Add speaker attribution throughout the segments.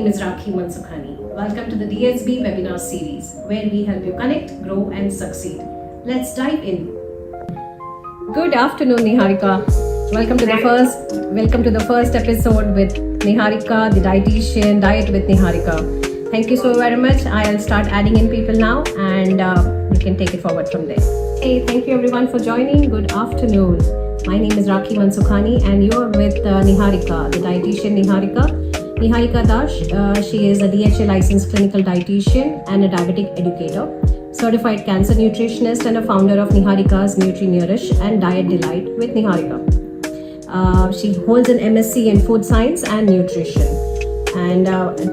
Speaker 1: name is Rakhee Mansukhani. Welcome to the DSB webinar series, where we help you connect, grow and succeed. Let's dive in. Good afternoon, Niharika. Welcome to the first episode with Niharika, the dietitian, Diet with Niharika. Thank you so very much. I'll start adding in people now, and we can take it forward from there. Hey, thank you everyone for joining. Good afternoon. My name is Rakhee Mansukhani, and you're with Niharika, the dietitian Niharika. Niharika Das, she is a DHA licensed clinical dietitian and a diabetic educator, certified cancer nutritionist, and a founder of Niharika's Nutri-Nourish and Diet Delight with Niharika. She holds an MSc in food science and nutrition. And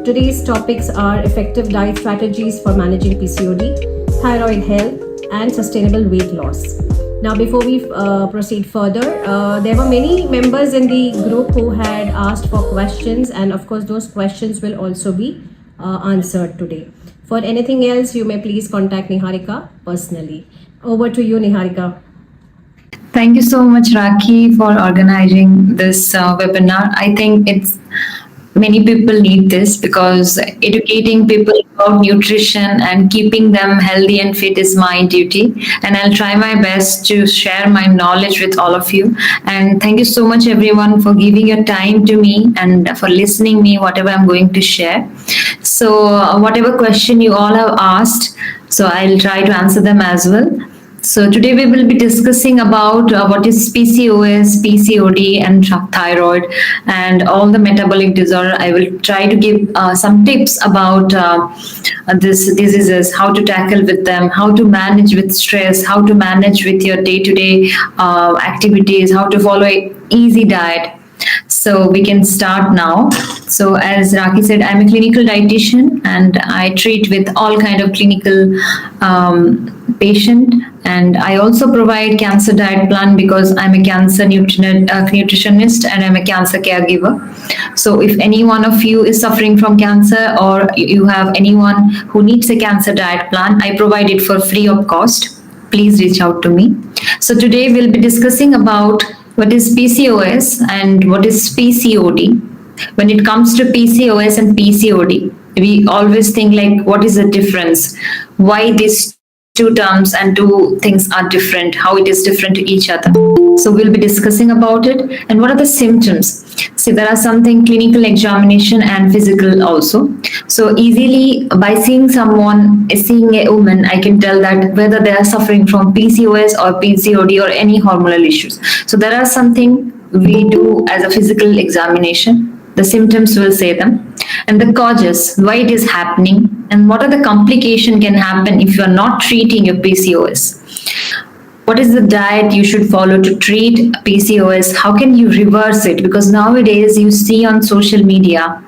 Speaker 1: today's topics are effective diet strategies for managing PCOD, thyroid health, and sustainable weight loss. Now, before we proceed further, there were many members in the group who had asked for questions, and of course those questions will also be answered today. For anything else, you may please contact Niharika personally. Over to you, Niharika.
Speaker 2: Thank you so much, Rakhee, for organizing this webinar. I think many people need this because educating people about nutrition and keeping them healthy and fit is my duty. And I'll try my best to share my knowledge with all of you. And thank you so much, everyone, for giving your time to me and for listening me, whatever I'm going to share. So whatever question you all have asked, so I'll try to answer them as well. So today we will be discussing about what is PCOS, PCOD and thyroid and all the metabolic disorder. I will try to give some tips about these diseases, how to tackle with them, how to manage with stress, how to manage with your day-to-day activities, how to follow an easy diet. So we can start now. So as Rakhee said, I'm a clinical dietitian and I treat with all kind of clinical patient, and I also provide cancer diet plan because I'm a cancer nutritionist and I'm a cancer caregiver. So if any one of you is suffering from cancer or you have anyone who needs a cancer diet plan, I provide it for free of cost. Please reach out to me. So today we'll be discussing about what is PCOS and what is PCOD. When it comes to PCOS and PCOD, we always think like, what is the difference? Why these two terms and two things are different? How it is different to each other? So we'll be discussing about it. And what are the symptoms? See, there are something clinical examination and physical also. So easily by seeing a woman, I can tell that whether they are suffering from PCOS or PCOD or any hormonal issues. So there are something we do as a physical examination. The symptoms will say them, and the causes, why it is happening, and what are the complications can happen if you are not treating your PCOS. What is the diet you should follow to treat PCOS? How can you reverse it? Because nowadays you see on social media,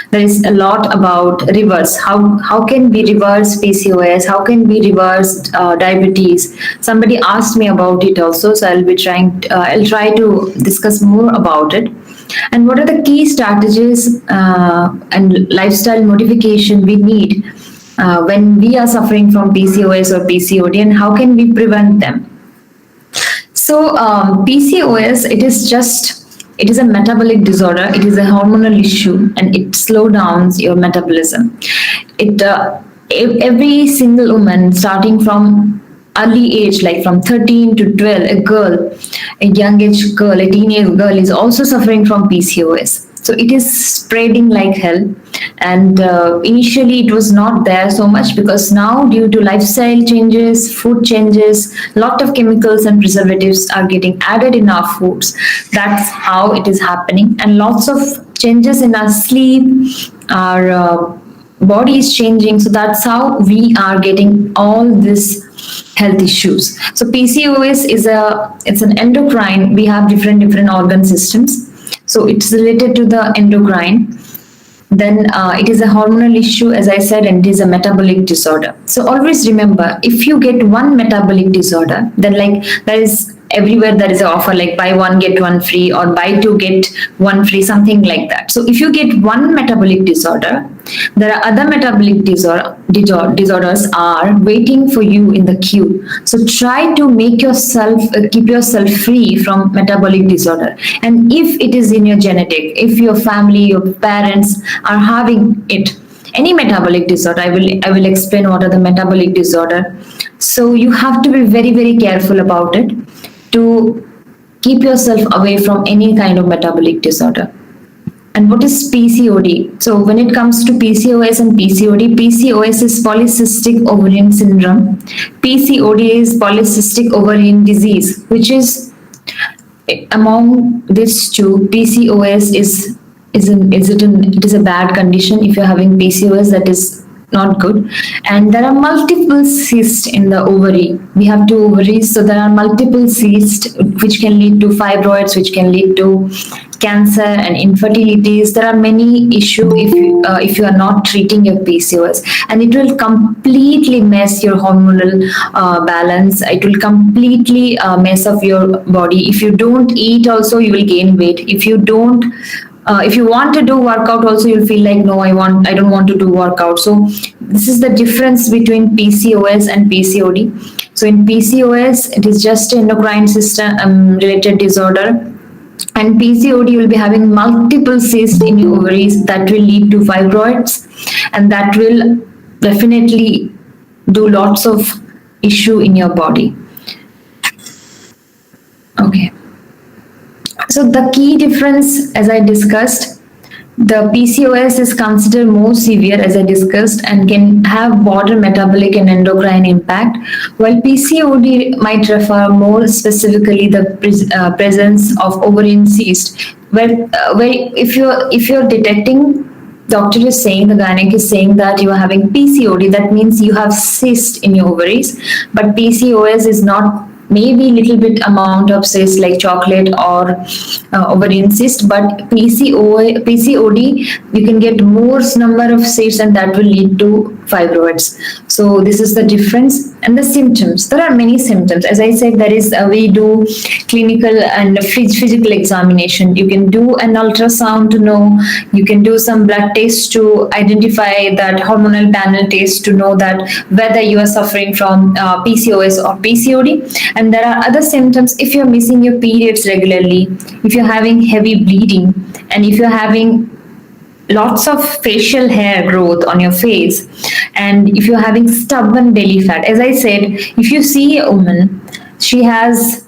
Speaker 2: there is a lot about reverse. How can we reverse PCOS? How can we reverse diabetes? Somebody asked me about it also, so I'll try to discuss more about it. And what are the key strategies and lifestyle modification we need when we are suffering from PCOS or PCOD, and how can we prevent them? So PCOS, it is a metabolic disorder. It is a hormonal issue, and it slows down your metabolism. Every single woman, starting from early age, like from 13 to 12, a young age girl, a teenage girl is also suffering from PCOS. So it is spreading like hell. And initially it was not there so much, because now due to lifestyle changes, food changes, lot of chemicals and preservatives are getting added in our foods. That's how it is happening. And lots of changes in our sleep, our body is changing. So that's how we are getting all this health issues. So PCOS it's an endocrine. We have different organ systems. So it's related to the endocrine. Then it is a hormonal issue, as I said, and it is a metabolic disorder. So always remember, if you get one metabolic disorder, then like there is everywhere there is an offer like buy one get one free or buy two get one free, something like that. So if you get one metabolic disorder, there are other metabolic disorders are waiting for you in the queue. So try to make yourself keep yourself free from metabolic disorder. And if it is in your genetic, if your family, your parents are having it, any metabolic disorder, I will explain what are the metabolic disorder. So you have to be very, very careful about it to keep yourself away from any kind of metabolic disorder. And what is PCOD? So when it comes to PCOS and PCOD, PCOS is polycystic ovarian syndrome. PCOD is polycystic ovarian disease, which is among these two. PCOS it is a bad condition. If you're having PCOS, that is not good. And there are multiple cysts in the ovary. We have two ovaries, so there are multiple cysts which can lead to fibroids, which can lead to cancer and infertilities. There are many issues if you are not treating your PCOS, and it will completely mess your hormonal balance. It will completely mess up your body. If you don't eat, also you will gain weight. If you want to do workout also, you'll feel like no, I don't want to do workout. So this is the difference between PCOS and PCOD. So in PCOS, it is just endocrine system related disorder. And PCOD, you will be having multiple cysts in your ovaries that will lead to fibroids, and that will definitely do lots of issue in your body. Okay. So the key difference, as I discussed, the PCOS is considered more severe, as I discussed, and can have broader metabolic and endocrine impact, while PCOD might refer more specifically the presence of ovarian cyst. Where if you're detecting, doctor is saying, the gynec is saying that you are having PCOD, that means you have cyst in your ovaries, but PCOS is not. Maybe little bit amount of cyst like chocolate or ovarian cyst, but PCOD, you can get more number of cysts, and that will lead to fibroids. So this is the difference. And the symptoms, there are many symptoms. As I said, there is we do clinical and physical examination. You can do an ultrasound to know, you can do some blood tests to identify that hormonal panel test to know that whether you are suffering from PCOS or PCOD. And there are other symptoms. If you're missing your periods regularly, if you're having heavy bleeding, and if you're having lots of facial hair growth on your face, and if you're having stubborn belly fat. As I said, if you see a woman, she has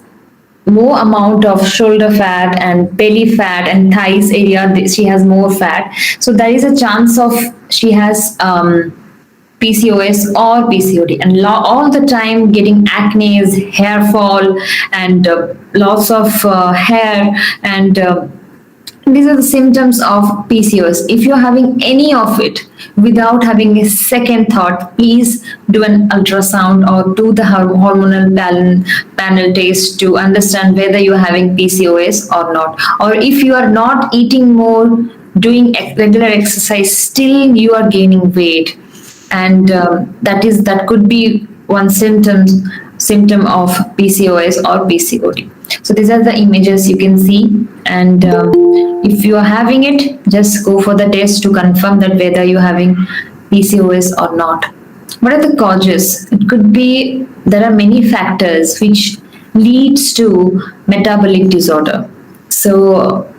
Speaker 2: more amount of shoulder fat and belly fat and thighs area, she has more fat, so there is a chance of she has PCOS or PCOD, and all the time getting acne, hair fall, and loss of hair, and these are the symptoms of PCOS. If you're having any of it without having a second thought, please do an ultrasound or do the hormonal panel test to understand whether you're having PCOS or not. Or if you are not eating more, doing regular exercise, still you are gaining weight, and that could be one symptom of PCOS or PCOD. So these are the images you can see, and if you are having it, just go for the test to confirm that whether you're having PCOS or not. What are the causes? It could be, there are many factors which leads to metabolic disorder. So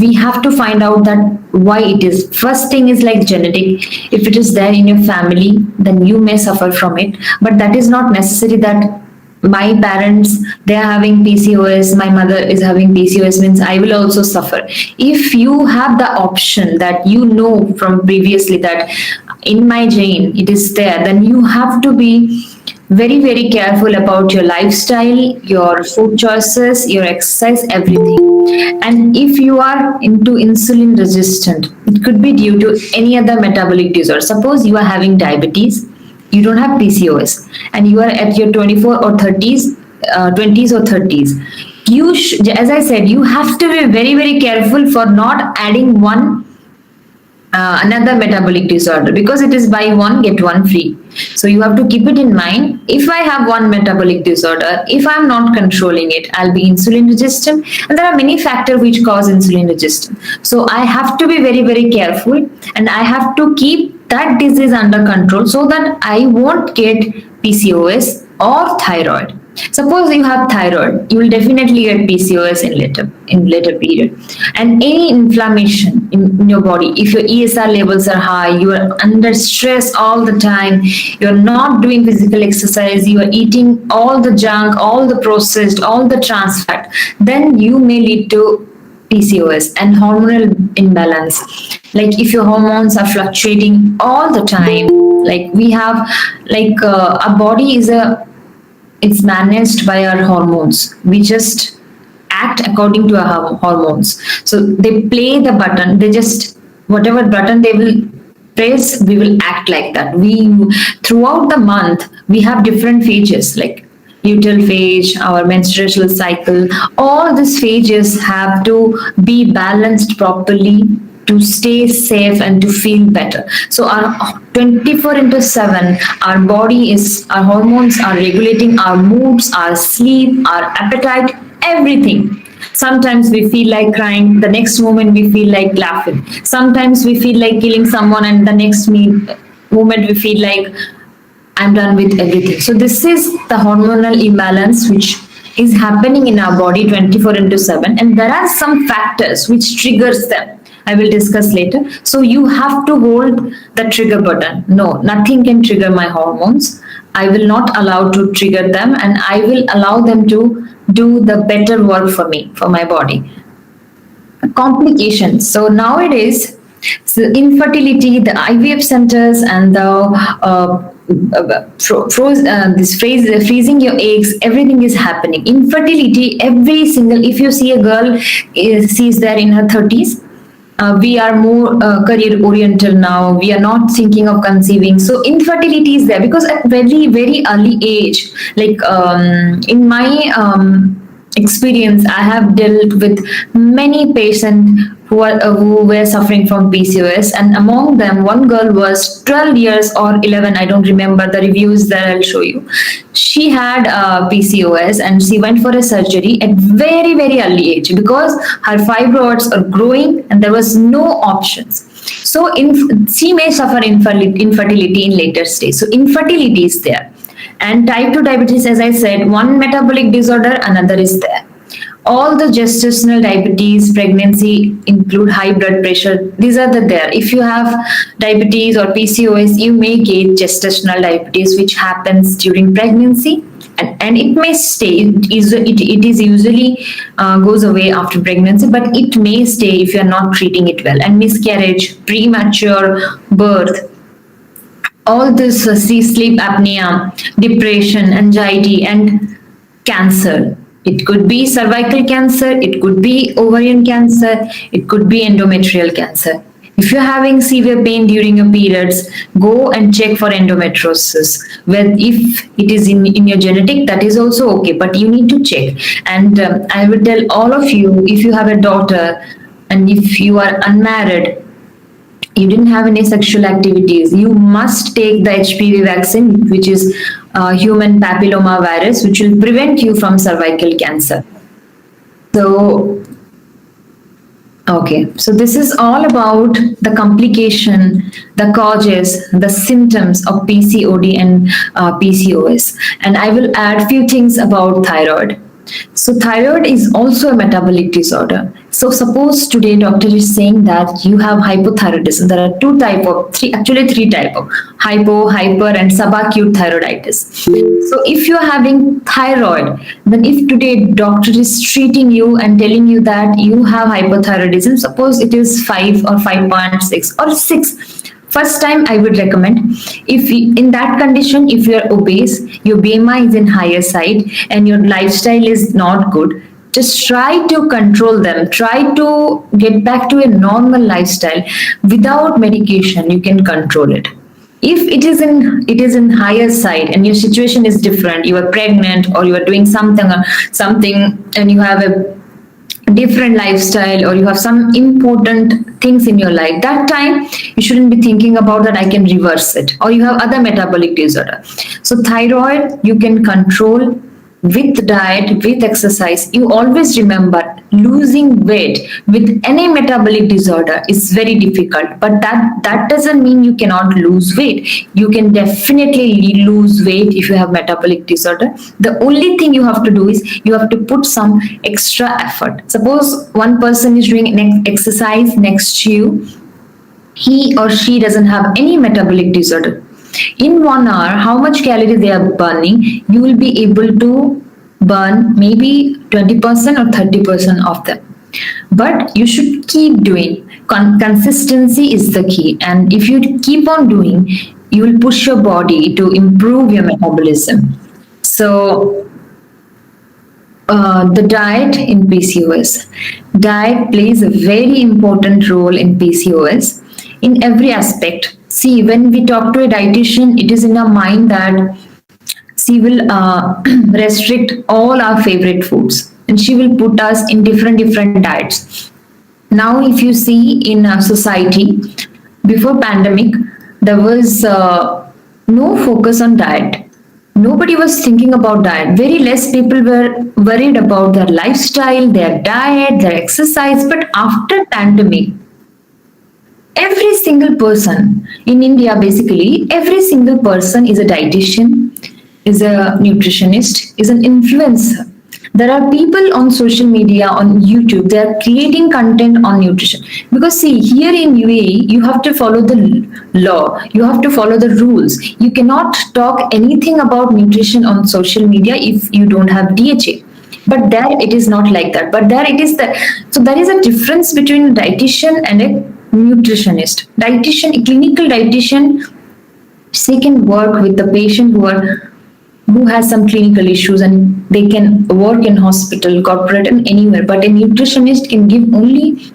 Speaker 2: we have to find out that why it is. First thing is like genetic. If it is there in your family, then you may suffer from it, but that is not necessary that my parents, they are having PCOS, my mother is having PCOS, means I will also suffer. If you have the option that you know from previously that in my gene it is there, then you have to be very, very careful about your lifestyle, your food choices, your exercise, everything. And if you are into insulin resistant, it could be due to any other metabolic disorder. Suppose you are having diabetes, you don't have PCOS, and you are at your 24 or 30s, 20s or 30s. As I said, you have to be very, very careful for not adding another metabolic disorder, because it is buy one get one free. So you have to keep it in mind. If I have one metabolic disorder, if I'm not controlling it, I'll be insulin resistant. And there are many factors which cause insulin resistance. So I have to be very, very careful, and I have to keep that disease under control so that I won't get PCOS or thyroid. Suppose you have thyroid, you will definitely get PCOS in later period. And any inflammation in your body, if your ESR levels are high, you are under stress all the time, you are not doing physical exercise, you are eating all the junk, all the processed, all the trans fat, then you may lead to PCOS and hormonal imbalance. Like if your hormones are fluctuating all the time, like we have, like our body it's managed by our hormones. We just act according to our hormones. So they play the button. They just, whatever button they will press, we will act like that. Throughout the month, we have different phases like luteal phase, our menstrual cycle. All these phases have to be balanced properly to stay safe and to feel better. So our 24 into 7, our hormones are regulating our moods, our sleep, our appetite, everything. Sometimes we feel like crying, the next moment we feel like laughing. Sometimes we feel like killing someone, and the next moment we feel like I'm done with everything. So this is the hormonal imbalance which is happening in our body 24 into 7, and there are some factors which triggers them. I will discuss later. So you have to hold the trigger button. No, nothing can trigger my hormones. I will not allow to trigger them, and I will allow them to do the better work for me, for my body. Complications. So nowadays, so infertility, the IVF centers, and the freezing your eggs, everything is happening. Infertility, every single, if you see a girl she's there in her 30s, we are more career oriented now. We are not thinking of conceiving. So infertility is there because at very, very early age, like in my experience, I have dealt with many patients who were suffering from PCOS, and among them, one girl was 12 years or 11. I don't remember the reviews that I'll show you. She had PCOS, and she went for a surgery at very, very early age because her fibroids are growing and there was no options. So she may suffer infertility in later stage. So infertility is there. And type 2 diabetes, as I said, one metabolic disorder, another is there. All the gestational diabetes, pregnancy include high blood pressure. These are there. If you have diabetes or PCOS, you may get gestational diabetes, which happens during pregnancy, and it may stay. It is usually goes away after pregnancy, but it may stay if you are not treating it well. And miscarriage, premature birth, all this sleep apnea, depression, anxiety, and cancer. It could be cervical cancer, it could be ovarian cancer, it could be endometrial cancer. If you're having severe pain during your periods, go and check for endometriosis. Well, if it is in your genetic, that is also okay, but you need to check. And I would tell all of you, if you have a daughter and if you are unmarried, you didn't have any sexual activities, you must take the HPV vaccine, which is human papilloma virus, which will prevent you from cervical cancer. So, okay, so this is all about the complication, the causes, the symptoms of PCOD and PCOS. And I will add few things about thyroid. So thyroid is also a metabolic disorder. So suppose today doctor is saying that you have hypothyroidism. There are three type of hypo, hyper, and subacute thyroiditis. So if you are having thyroid, then if today doctor is treating you and telling you that you have hypothyroidism, suppose it is 5 or 5.6 or 6. First time I would recommend, if in that condition, if you are obese, your BMI is in higher side and your lifestyle is not good, just try to control them. Try to get back to a normal lifestyle without medication. You can control it. If it is in higher side and your situation is different, you are pregnant or you are doing something and you have different lifestyle, or you have some important things in your life, that time you shouldn't be thinking about that I can reverse it, or you have other metabolic disorder. So thyroid you can control with diet, with exercise. You always remember, losing weight with any metabolic disorder is very difficult, but that doesn't mean you cannot lose weight. You can definitely lose weight if you have metabolic disorder. The only thing you have to do is you have to put some extra effort. Suppose one person is doing exercise next to you, he or she doesn't have any metabolic disorder. In 1 hour, how much calorie they are burning, you will be able to burn maybe 20% or 30% of them. But you should keep doing. Consistency is the key. And if you keep on doing, you will push your body to improve your metabolism. So, the diet in PCOS. Diet plays a very important role in PCOS in every aspect. See, when we talk to a dietitian, it is in our mind that she will restrict all our favorite foods, and she will put us in different diets. Now, if you see in society, before pandemic, there was no focus on diet. Nobody was thinking about diet. Very less people were worried about their lifestyle, their diet, their exercise. But after pandemic, every single person in India, basically, every single person is a dietitian, is a nutritionist, is an influencer. There are people on social media, on YouTube, they are creating content on nutrition. Because see, here in UAE, you have to follow the law, you have to follow the rules. You cannot talk anything about nutrition on social media if you don't have DHA. But there it is not like that. But there it is that. So there is a difference between a dietitian and a nutritionist. Dietitian, a clinical dietitian, she can work with the patient who has some clinical issues, and they can work in hospital, corporate, and anywhere. But a nutritionist can give only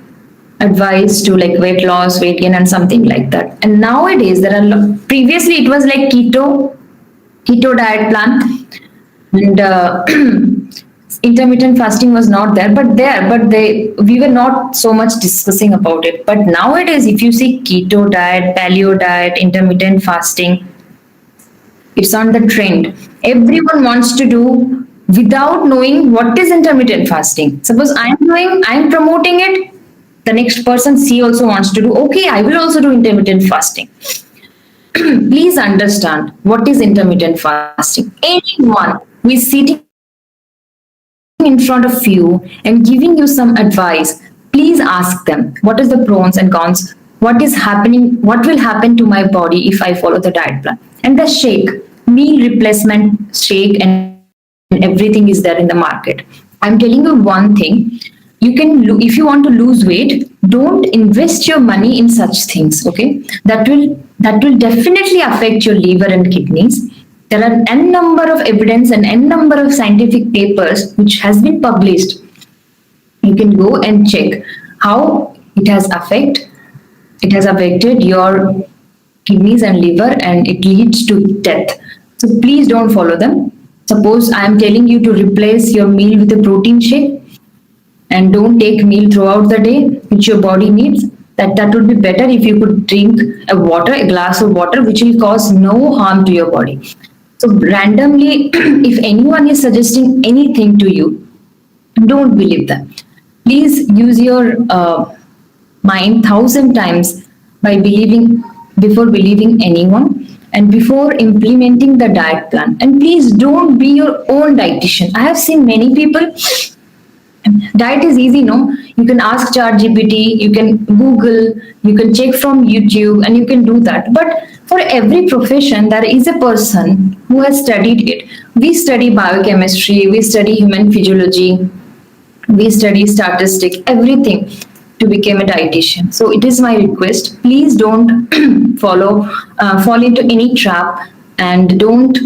Speaker 2: advice to like weight loss, weight gain, and something like that. And nowadays there are previously it was like keto diet plan, and intermittent fasting was not there, but we were not so much discussing about it. But nowadays, if you see keto diet, paleo diet, intermittent fasting, it's on the trend. Everyone wants to do without knowing what is intermittent fasting. Suppose I'm promoting it, the next person she also wants to do. Okay, I will also do intermittent fasting. Please understand what is intermittent fasting. Anyone who is sitting in front of you and giving you some advice, please ask them what is the pros and cons, what is happening, what will happen to my body if I follow the diet plan. And the shake, meal replacement shake, and everything is there in the market. I'm telling you one thing, you can if you want to lose weight, don't invest your money in such things, okay? That will definitely affect your liver and kidneys. There are n number of evidence and n number of scientific papers which has been published. You can go and check how it has affected your kidneys and liver, and it leads to death. So please don't follow them. Suppose I am telling you to replace your meal with a protein shake, and don't take meal throughout the day which your body needs. That would be better if you could drink a glass of water, which will cause no harm to your body. So randomly, if anyone is suggesting anything to you, don't believe them. Please use your mind 1,000 times before believing anyone, and before implementing the diet plan. And please don't be your own dietitian. I have seen many people. Diet is easy, no? You can ask ChatGPT, you can Google, you can check from YouTube, and you can do that. But for every profession, there is a person who has studied it. We study biochemistry, we study human physiology, we study statistics, everything to become a dietitian. So it is my request, please don't fall into any trap, and don't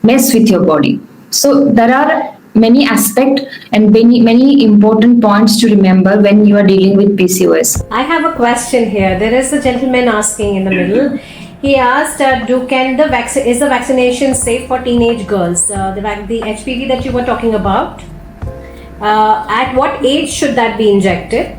Speaker 2: mess with your body. So there are many aspects and many important points to remember when you are dealing with PCOS.
Speaker 1: I have a question here. There is a gentleman asking in the middle. He asked, is the vaccination safe for teenage girls? The HPV that you were talking about? At what age should that be injected?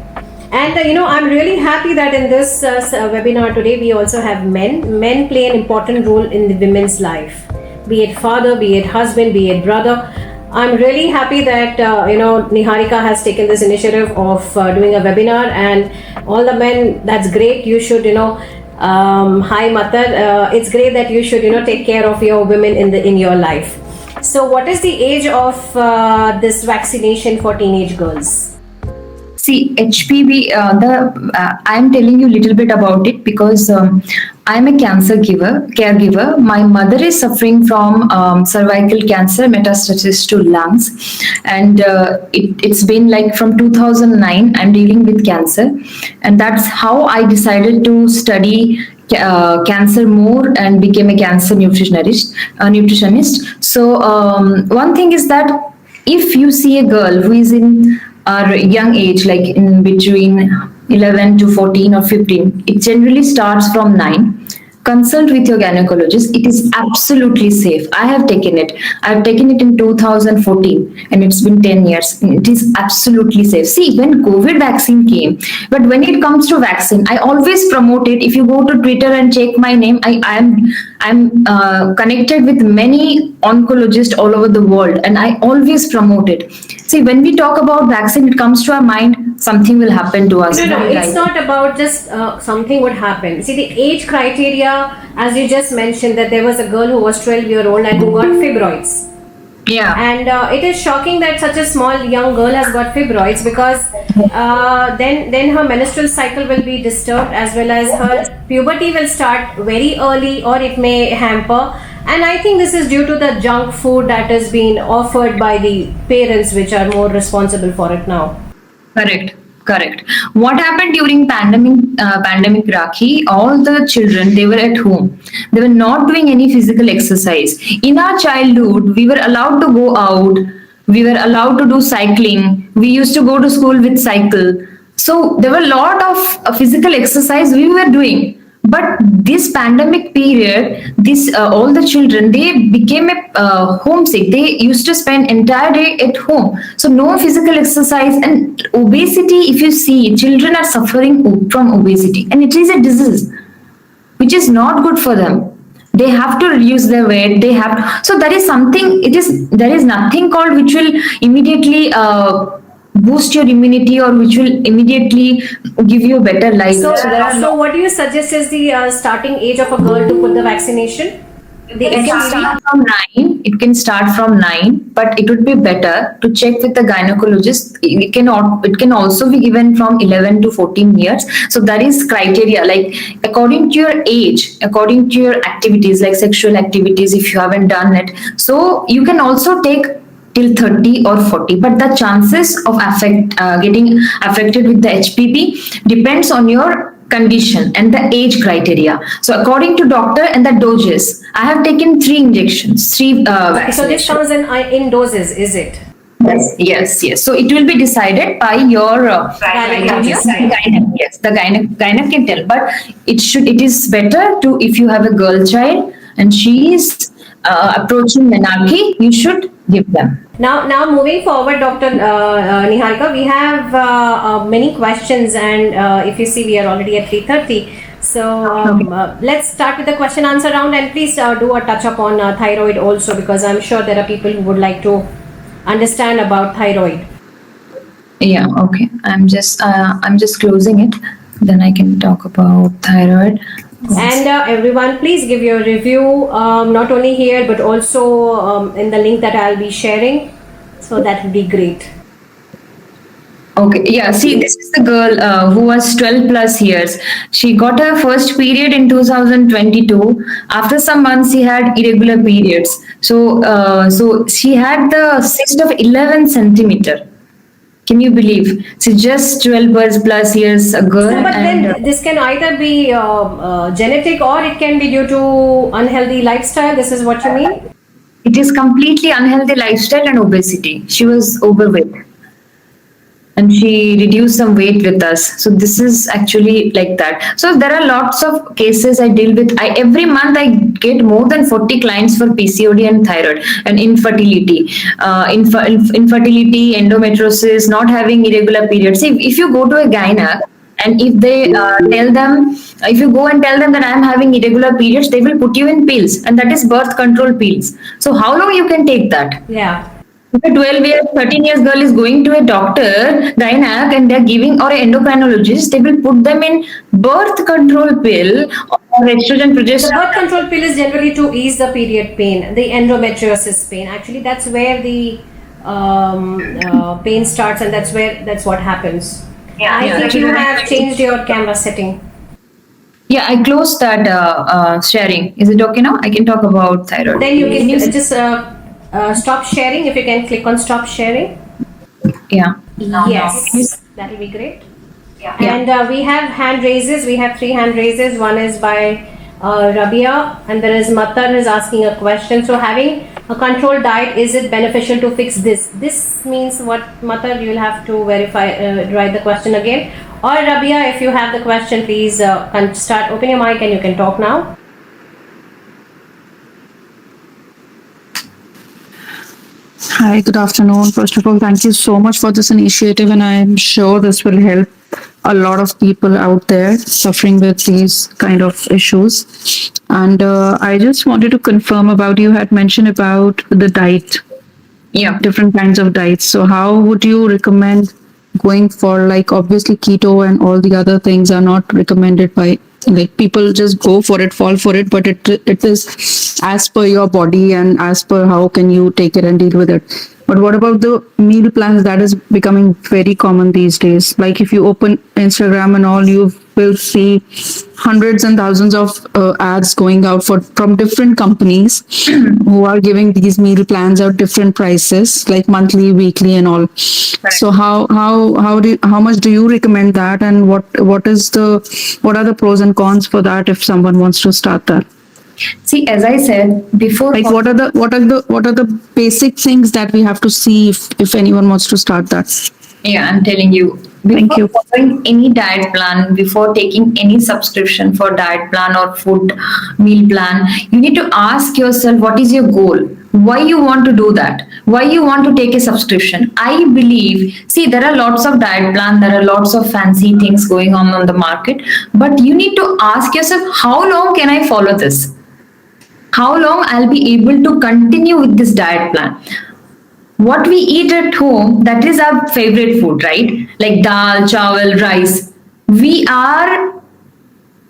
Speaker 1: And I'm really happy that in this webinar today we also have men. Men play an important role in the women's life, be it father, be it husband, be it brother. I'm really happy that Niharika has taken this initiative of doing a webinar, and all the men. That's great. You should hi Matar. It's great that you should take care of your women in your life. So, what is the age of this vaccination for teenage girls?
Speaker 2: See, HPV, I'm telling you a little bit about it because I'm a caregiver. My mother is suffering from cervical cancer, metastasis to lungs. And it's been like from 2009, I'm dealing with cancer. And that's how I decided to study cancer more and became a cancer nutritionist. So one thing is that if you see a girl who is in a young age, like in between 11 to 14 or 15, it generally starts from 9. Consult with your gynecologist. It is absolutely safe. I have taken it. I have taken it in 2014 and it's been 10 years. It is absolutely safe. See, when COVID vaccine came, but when it comes to vaccine, I always promote it. If you go to Twitter and check my name, I'm connected with many oncologists all over the world and I always promote it. See, when we talk about vaccine, it comes to our mind, something will happen to us.
Speaker 1: No, it's not about just something would happen. See, the age criteria, as you just mentioned, that there was a girl who was 12-year-old and who got fibroids.
Speaker 2: Yeah.
Speaker 1: And it is shocking that such a small young girl has got fibroids, because then her menstrual cycle will be disturbed, as well as her puberty will start very early, or it may hamper. And I think this is due to the junk food that is being offered by the parents, which are more responsible for it now.
Speaker 2: Correct. What happened during pandemic, Rakhee? All the children, they were at home. They were not doing any physical exercise. In our childhood, we were allowed to go out. We were allowed to do cycling. We used to go to school with cycle. So there were a lot of physical exercise we were doing. But this pandemic period, all the children, they became homesick. They used to spend entire day at home. So no physical exercise, and obesity. If you see, children are suffering from obesity, and it is a disease which is not good for them. They have to reduce their weight. So there is something. There is nothing called which will immediately boost your immunity or which will immediately give you a better life.
Speaker 1: So what do you suggest is the starting age of a girl to put the vaccination?
Speaker 2: It can start from 9, but it would be better to check with the gynecologist. It can also be given from 11 to 14 years. So that is criteria, like according to your age, according to your activities, like sexual activities, if you haven't done it. So you can also take till 30 or 40, but the chances of getting affected with the HPV depends on your condition and the age criteria. So according to doctor and the doses, I have taken 3 injections, 3 vaccinations.
Speaker 1: So this comes in doses, is it?
Speaker 2: Yes. So it will be decided by your gynae. Yes, the gynae can tell, but it is better to, if you have a girl child and she is approaching menarche, you should give them.
Speaker 1: Now moving forward, Dr. Niharika, we have many questions, and if you see, we are already at 3:30. So let's start with the question answer round, and please do a touch up on thyroid also, because I'm sure there are people who would like to understand about thyroid.
Speaker 2: Yeah. Okay. I'm just closing it. Then I can talk about thyroid.
Speaker 1: And everyone, please give your review, not only here but also in the link that I'll be sharing. So that would be great.
Speaker 2: Okay, yeah, see, this is the girl who was 12 plus years. She got her first period in 2022. After some months, she had irregular periods. So she had the cyst of 11 centimeter. Can you believe? She's just 12 plus years a girl.
Speaker 1: So, but then this can either be genetic, or it can be due to unhealthy lifestyle. This is what you mean?
Speaker 2: It is completely unhealthy lifestyle and obesity. She was overweight. and she reduced some weight with us. So this is actually like that. So there are lots of cases I deal with. I every month I get more than 40 clients for PCOD and thyroid and infertility, infertility, endometriosis, not having irregular periods. See, if you go to a gynac and if they tell them, if you go and tell them that I am having irregular periods, they will put you in pills, and that is birth control pills. So how long you can take that?
Speaker 1: Yeah.
Speaker 2: If a 12 years, 13 years girl is going to a doctor, gynac, and they're giving, or an endocrinologist, they will put them in birth control pill or estrogen
Speaker 1: The
Speaker 2: progesterone.
Speaker 1: birth control pill is generally to ease the period pain, the endometriosis pain. Actually, that's where the pain starts, and that's what happens.
Speaker 2: Yeah,
Speaker 1: I
Speaker 2: yeah,
Speaker 1: think you
Speaker 2: actually,
Speaker 1: have changed your camera setting.
Speaker 2: Yeah, I closed that sharing. Is it okay now? I can talk about thyroid.
Speaker 1: Then you
Speaker 2: Can
Speaker 1: can
Speaker 2: see?
Speaker 1: just stop sharing. If you can click on stop sharing.
Speaker 2: Yeah.
Speaker 1: Yes, that will be great.
Speaker 2: Yeah.
Speaker 1: And we have hand raises. We have 3 hand raises. One is by Rabia, and there is Matar is asking a question. So having a controlled diet, is it beneficial to fix this? This means what, Matar? You will have to verify, write the question again. Or Rabia, if you have the question, please start. Open your mic and you can talk now.
Speaker 3: Hi, good afternoon. First of all, thank you so much for this initiative, and I'm sure this will help a lot of people out there suffering with these kind of issues. And I just wanted to confirm about you had mentioned about the diet,
Speaker 2: Yeah.
Speaker 3: different kinds of diets. So, how would you recommend going for, like, obviously keto and all the other things are not recommended by, like, people just go for it, fall for it, but it is as per your body and as per how can you take it and deal with it. But what about the meal plans that is becoming very common these days? Like, if you open Instagram and all, you will see hundreds and thousands of ads going out for from different companies who are giving these meal plans at different prices, like monthly, weekly, and all. So how much do you recommend that, and what are the pros and cons for that if someone wants to start that?
Speaker 2: See, as I said before,
Speaker 3: Like, what are the basic things that we have to see if anyone wants to start that?
Speaker 2: yeah, I'm telling you.
Speaker 3: Thank
Speaker 2: Before
Speaker 3: you.
Speaker 2: following any diet plan, before taking any subscription for diet plan or food meal plan, you need to ask yourself what is your goal? Why you want to do that? Why you want to take a subscription? I believe, see, there are lots of diet plan, there are lots of fancy things going on the market, but you need to ask yourself, how long can I follow this? How long I'll be able to continue with this diet plan? What we eat at home, that is our favorite food, right? Like dal, chawal, rice. We are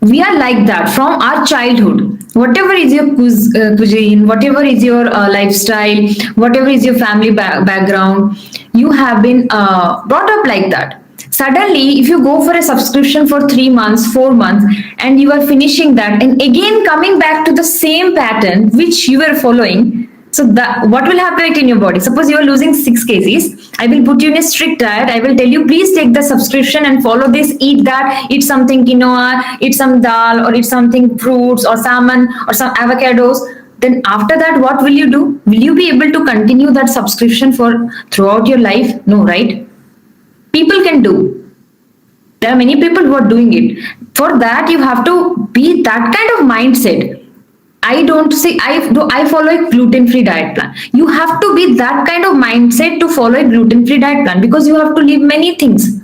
Speaker 2: like that from our childhood. Whatever is your cuisine, whatever is your lifestyle, whatever is your family background, you have been brought up like that. Suddenly, if you go for a subscription for 3 months, 4 months, and you are finishing that, and again coming back to the same pattern which you were following, so that what will happen in your body? Suppose you are losing 6 kgs. I will put you in a strict diet. I will tell you, please take the subscription and follow this. Eat that. Eat something quinoa. Eat some dal, or eat something fruits or salmon or some avocados. Then after that, what will you do? Will you be able to continue that subscription for throughout your life? No, right? People can do. There are many people who are doing it. For that, you have to be that kind of mindset. I don't say I follow a gluten-free diet plan. You have to be that kind of mindset to follow a gluten-free diet plan, because you have to leave many things.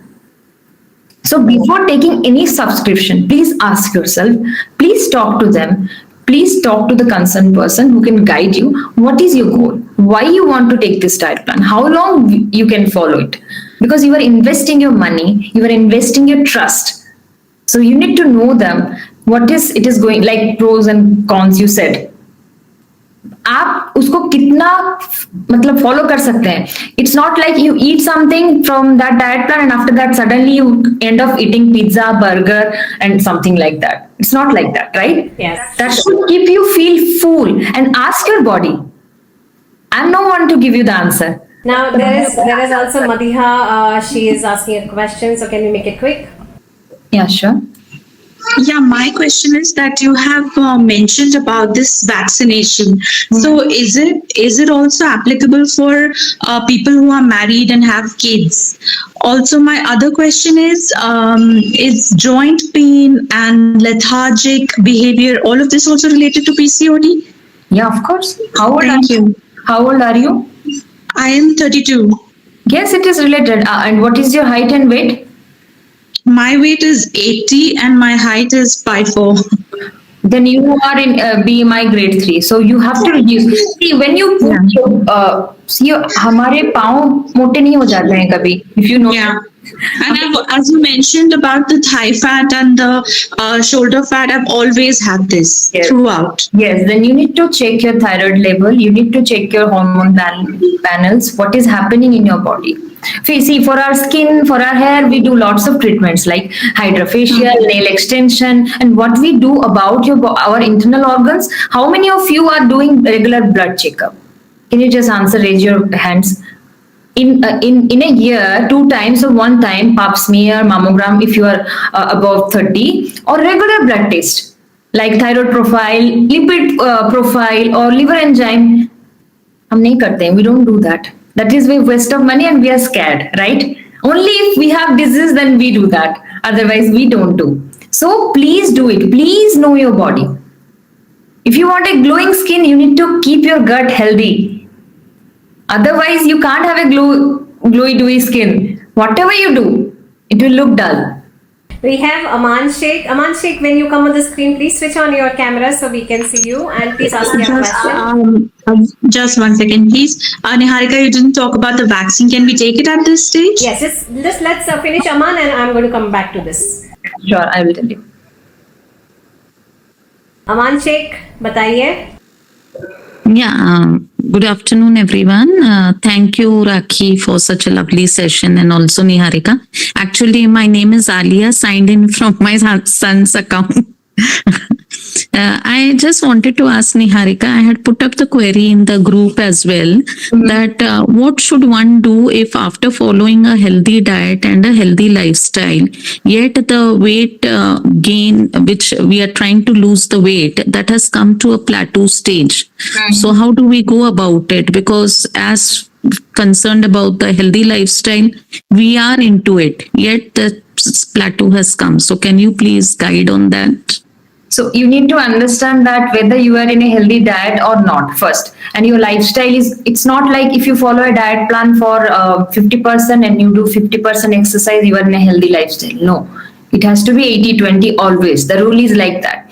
Speaker 2: So before taking any subscription, please ask yourself, please talk to them, please talk to the concerned person who can guide you. What is your goal? Why you want to take this diet plan? How long you can follow it? Because you are investing your money, you are investing your trust. So you need to know them. What is it is going, like pros and cons you said. आप उसको कितना मतलब follow कर सकते हैं. It's not like you eat something from that diet plan and after that suddenly you end up eating pizza, burger and something like that. It's not like that, right?
Speaker 1: Yes.
Speaker 2: That should keep you feel full, and ask your body. I'm no one to give you the answer.
Speaker 1: Now there is also Madiha. She is asking a question. So can we make it quick?
Speaker 2: Yeah, sure.
Speaker 4: Yeah, my question is that you have mentioned about this vaccination. So is it also applicable for people who are married and have kids? Also, my other question is joint pain and lethargic behavior, all of this also related to PCOD?
Speaker 2: Yeah, of course. How old are
Speaker 4: Thank
Speaker 2: you?
Speaker 4: you.
Speaker 2: How old are you?
Speaker 4: I am 32.
Speaker 2: Yes, it is related. And what is your height and weight?
Speaker 4: My weight is 80 and my height is 5'4".
Speaker 2: Then you are in BMI grade 3. So you have to reduce. See, when you put
Speaker 4: Yeah.
Speaker 2: your, see, हमारे पाँव मोटे नहीं हो जाते हैं कभी. If you know.
Speaker 4: Yeah. And as you mentioned about the thigh fat and the shoulder fat, I've always had this
Speaker 2: Yes.
Speaker 4: throughout.
Speaker 2: Yes, then you need to check your thyroid level. You need to check your hormone panels. What is happening in your body? See, for our skin, for our hair, we do lots of treatments like hydrofacial, nail extension, and what we do about our internal organs. How many of you are doing regular blood checkup? Can you just answer? Raise your hands. In a year, 2 times or 1 time, pap smear, mammogram if you are above 30, or regular blood test like thyroid profile, lipid profile, or liver enzyme. हम नहीं करते हैं. We don't do that. That is a waste of money and we are scared, right? Only if we have disease then we do that. Otherwise we don't do. So please do it. Please know your body. If you want a glowing skin, you need to keep your gut healthy. Otherwise, you can't have a glowy, dewy skin. Whatever you do, it will look dull.
Speaker 1: We have Aman Sheikh. Aman Sheikh, when you come on the screen, please switch on your camera so we can see you and please ask your question.
Speaker 4: Just 1 second, please. Niharika, you didn't talk about the vaccine. Can we take it at this stage?
Speaker 1: Yes, just let's finish Aman and I'm going to come back to this.
Speaker 2: Sure, I will tell you.
Speaker 1: Aman Sheikh, बताइए.
Speaker 5: Yeah, good afternoon, everyone. Thank you, Rakhee, for such a lovely session, and also Niharika. Actually, my name is Alia, signed in from my son's account. I just wanted to ask Niharika, I had put up the query in the group as well, that what should one do if after following a healthy diet and a healthy lifestyle, yet the weight gain, which we are trying to lose the weight, that has come to a plateau stage. So how do we go about it? Because as concerned about the healthy lifestyle, we are into it, yet the plateau has come. So can you please guide on that?
Speaker 2: So you need to understand that whether you are in a healthy diet or not first, and your lifestyle is, it's not like if you follow a diet plan for 50% and you do 50% exercise, you are in a healthy lifestyle. No, it has to be 80-20 always. The rule is like that.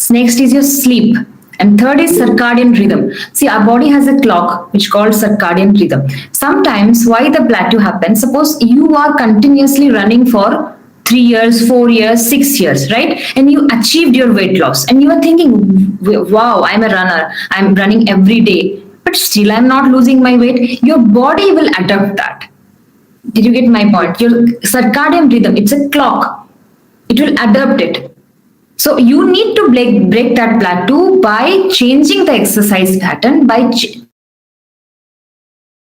Speaker 2: Next is your sleep. And third is circadian rhythm. See, our body has a clock which called circadian rhythm. Sometimes why the plateau happens, suppose you are continuously running for 3 years, 4 years, 6 years, right? And you achieved your weight loss and you are thinking, wow, I'm a runner. I'm running every day, but still I'm not losing my weight. Your body will adapt that. Did you get my point? Your circadian rhythm, it's a clock. It will adapt it. So you need to break that plateau by changing the exercise pattern, by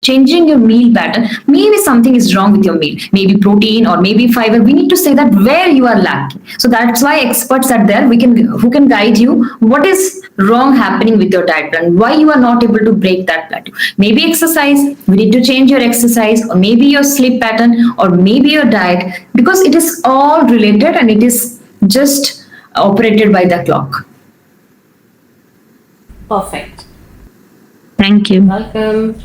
Speaker 2: changing your meal pattern. Maybe something is wrong with your meal, maybe protein or maybe fiber. We need to say that where you are lacking. So that's why experts are there. Who can guide you. What is wrong happening with your diet plan? Why you are not able to break that plateau? Maybe exercise. We need to change your exercise, or maybe your sleep pattern, or maybe your diet, because it is all related and it is just operated by the clock.
Speaker 1: Perfect.
Speaker 5: Thank you.
Speaker 1: Welcome.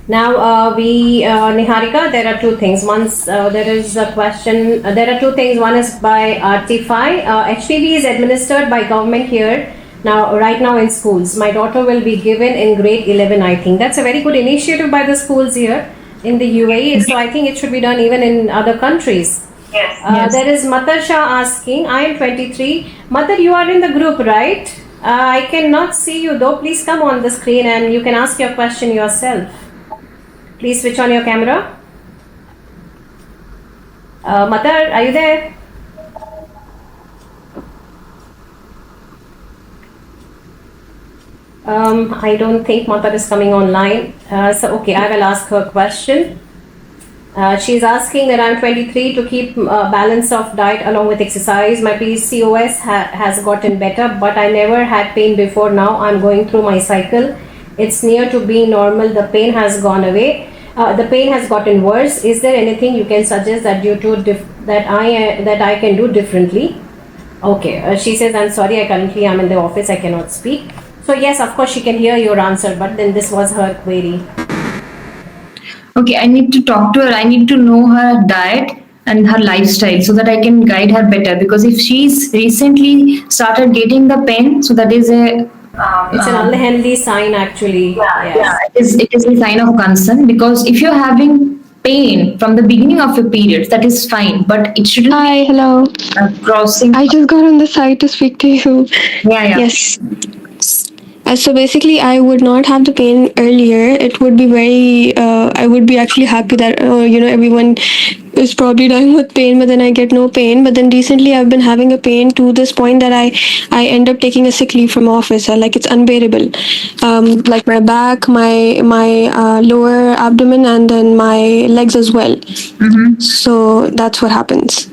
Speaker 1: Now, Niharika, there are two things. Once there is a question, there are two things. One is by RT5. HPV is administered by government here now, right now in schools. My daughter will be given in grade 11, I think. That's a very good initiative by the schools here in the UAE. So I think it should be done even in other countries.
Speaker 2: Yes.
Speaker 1: There is Matar Shah asking, I am 23. Matar, you are in the group, right? I cannot see you though. Please come on the screen and you can ask your question yourself. Please switch on your camera. Matar, are you there? I don't think Matar is coming online. So, okay, I will ask her question. She's asking that I'm 23 to keep balance of diet along with exercise. My PCOS has gotten better, but I never had pain before. Now I'm going through my cycle. It's near to being normal. The pain has gone away. The pain has gotten worse. Is there anything you can suggest that due to that I can do differently? Okay. She says, I'm sorry. I currently am in the office. I cannot speak. So yes, of course, she can hear your answer. But then this was her query.
Speaker 2: Okay, I need to talk to her. I need to know her diet and her lifestyle so that I can guide her better. Because if she's recently started getting the pain, so that is a
Speaker 1: It's an unhealthy sign, actually.
Speaker 2: yeah, it is a sign of concern. Because if you're having pain from the beginning of your periods, that is fine, but it shouldn't
Speaker 6: Hi, hello.
Speaker 2: be crossing.
Speaker 6: I just got on the site to speak to you.
Speaker 2: Yeah.
Speaker 6: Yes. So basically, I would not have the pain earlier. It would be I would be actually happy that, everyone is probably dying with pain, but then I get no pain. But then recently, I've been having a pain to this point that I end up taking a sick leave from office. Like it's unbearable. Like my back, my lower abdomen, and then my legs as well. So that's what happens.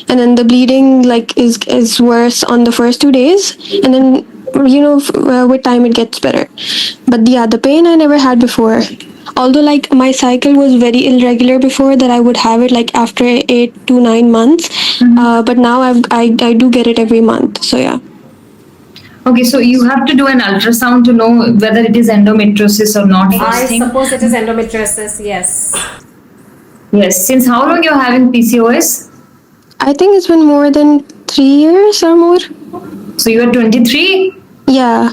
Speaker 6: And then the bleeding like is worse on the first 2 days, and then with time it gets better. But yeah, the pain I never had before. Although like my cycle was very irregular before, that I would have it like after 8 to 9 months. But now I do get it every month. So yeah.
Speaker 2: Okay, so you have to do an ultrasound to know whether it is endometriosis or not. First
Speaker 1: I
Speaker 2: thing.
Speaker 1: suppose it is endometriosis. Yes.
Speaker 2: Yes. Since how long you're having PCOS?
Speaker 6: I think it's been more than 3 years or more.
Speaker 2: So you are 23.
Speaker 6: Yeah.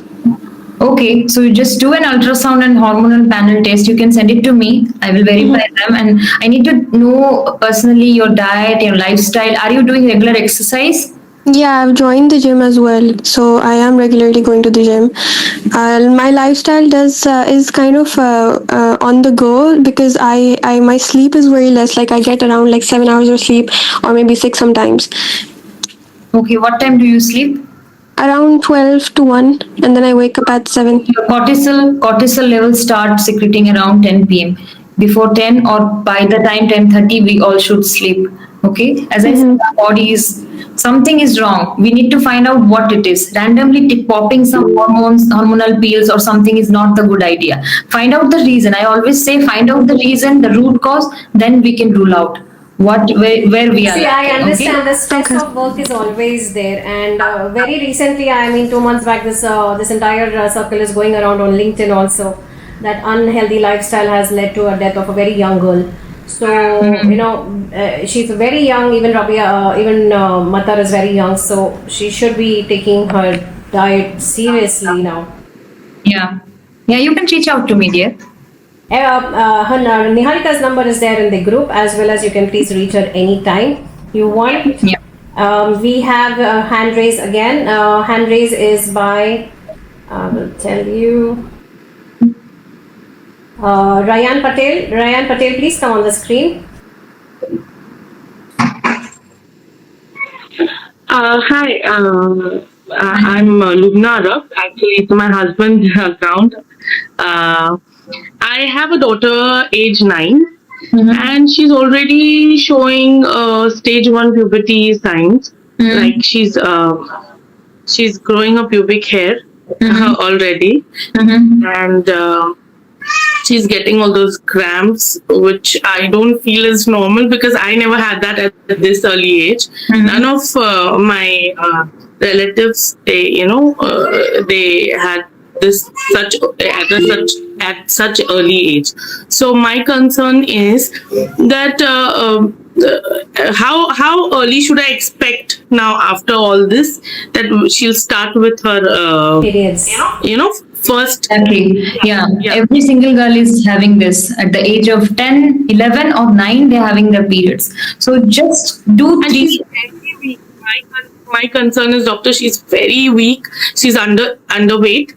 Speaker 2: Okay, so you just do an ultrasound and hormonal panel test. You can send it to me. I will verify them, and I need to know personally your diet, your lifestyle. Are you doing regular exercise?
Speaker 6: Yeah, I've joined the gym as well, so I am regularly going to the gym. My lifestyle is kind of on the go, because I my sleep is very less. Like I get around like 7 hours of sleep, or maybe 6 sometimes.
Speaker 2: Okay, what time do you sleep?
Speaker 6: Around 12 to 1, and then I wake up at 7.
Speaker 2: Your cortisol levels start secreting around 10 p.m. Before 10 or by the time 10:30, we all should sleep. Okay, as I said, our body is something is wrong. We need to find out what it is. Randomly popping some hormonal pills or something is not the good idea. Find out the reason. I always say find out the reason, the root cause, then we can rule out where we are.
Speaker 1: See, I
Speaker 2: lacking,
Speaker 1: understand
Speaker 2: okay?
Speaker 1: the stress of work is always there, and very recently, I mean, 2 months back, this entire circle is going around on LinkedIn also. That unhealthy lifestyle has led to a death of a very young girl. So she's very young. Even Rabia, even Matar is very young. So she should be taking her diet seriously now.
Speaker 2: Yeah, you can reach out to me, dear.
Speaker 1: Her Niharika's number is there in the group, as well as you can please reach her anytime you want.
Speaker 2: Yeah.
Speaker 1: We have hand raise again. Hand raise is by, I will tell you, Rayan Patel. Rayan Patel, please come on the screen.
Speaker 7: Hi, I'm Lubna Arab. Actually, it's my husband's account. I have a daughter, age 9, and she's already showing stage 1 puberty signs. Like she's growing a pubic hair already, and she's getting all those cramps, which I don't feel is normal because I never had that at this early age. None of my relatives, they had this at such early age. So my concern is that how early should I expect now after all this that she'll start with her
Speaker 1: Periods.
Speaker 7: First.
Speaker 2: Exactly. Yeah. Every single girl is having this at the age of 10, 11 or 9, they're having their periods. So just do
Speaker 7: And she's very weak. My concern is, doctor, she's very weak. She's underweight.